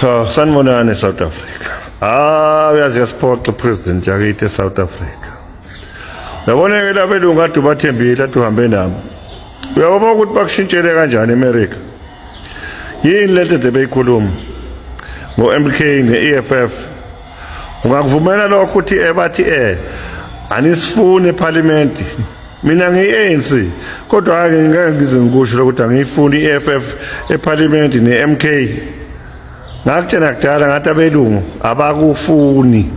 Sanibonani South Africa. Uyazi yasiphoxa president yakithi eSouth Africa. Yabona ke lapha elungu kade bathembile kade uhambe nabo. Uyabona ukuthi bakushintshele kanjani eAmerica. Yini lento debeyikhuluma ngo-MK ne-EFF. Ungakuvumela lokho ukuthi bathi anisifuni eParliament. Mina ngiyi-ANC kodwa ake ngeke ngize ngikusho ukuthi angiyifuni i-EFF eParliament ne-MK. Ngakutshela kudala ngathi abelungu abakufuni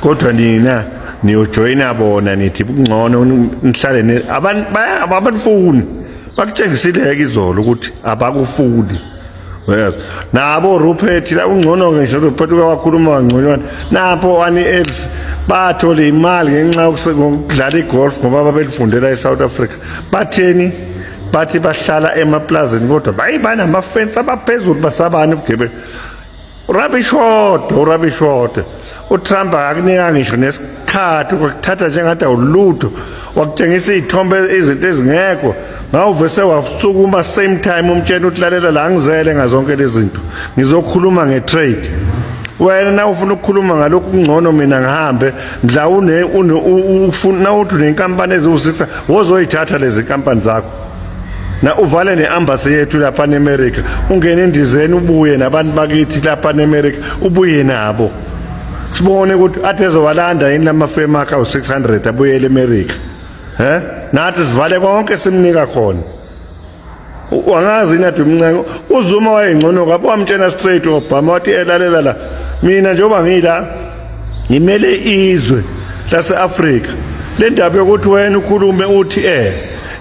kodwa nina niyojoyina bona nithi kungcono nihlale abanifuni bakutshengisile izolo ukuthi abakufuni yes nabo Rupert la ungcono ngisho Rupert ukakhuluma kangconywana napho ani else bathola imali ngenxa yokudlala igolf ngoba babelifundela eSouth Africa batheni bathi bahlala emaplazini kodwa banamafence abaphezulu basabani ubugebengu rubbish water uTrump akunika ngisho nesikhathi ukuthatha njengathi awulutho wakutshengisa izithombe izinto ezingekho ngawuvese wasukuma same time umtshela utlalela la ngizele ngazonke lezi zinto ngizokhuluma ngetrade wena na ufuna ukukhuluma ngalokhu kungcono mina ngihambe mhlawumbe ufuna uthi nenkampani eziwu6 wozoyithatha lezi kampani zakho na uvale neembassy yethu lapha eAmerica ungene endizeni ubuye nabantu bakithi lapha eAmerica ubuye nabo sibone ukuthi athezowalanda yini lamafema akha u600 abuyele eAmerica nathi sivale konke simnika khona wangazi nathi umncengo uZuma wayengcono kabi wamtshena straight uObama wathi elalela la mina njengoba ngila ngimele izwe laseAfrika le ndaba yokuthi wena ukhulume uthi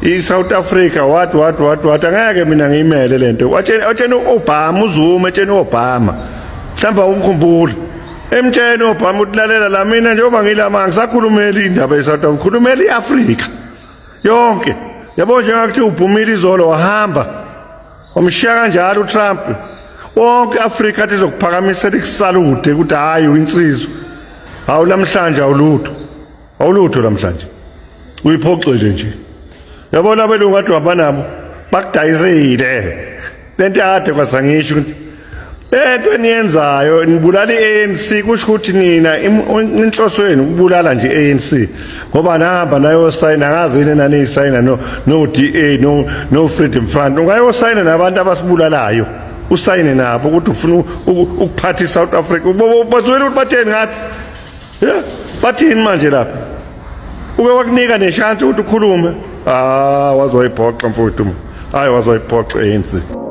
iSouth Africa what angeke mina ngiyimele lento watshena uObama uZuma etshena uObama mhlamba umkhumbula emtshena uObama utlalela la mina njengoba ngilama ngisakhulumela indaba yeSouth Africa ngikhulumela iAfrika yonke yabo njengakuthi uphumile izolo wahamba wamshiya kanjalo uTrump wonke Africa athi zokuphakamisela ikusalute ukuthi hayi uyinsizwe awulamhlanje awulutho lamhlanje uyiphoxele nje yabona abelungu kade uhamba nabo bakudayisile lento ade kwasangisho ukuthi lento eniyenzayo nibulala iANC kusho ukuthi nina inhloso yenu ukubulala nje iANC ngoba nahamba nayo sign angazi yini nani sign no DA no Freedom Front ungayosayina nabantu abasibulalayo usayine nabo ukuthi ufuna ukuphatha iSouth Africa bazwela ukuthi batheni ngathi bathini manje lapha uke wakunika nechance ukuthi ukhulume wazoyiphoxa mfowethu hayi wazoyiphoxa iANC.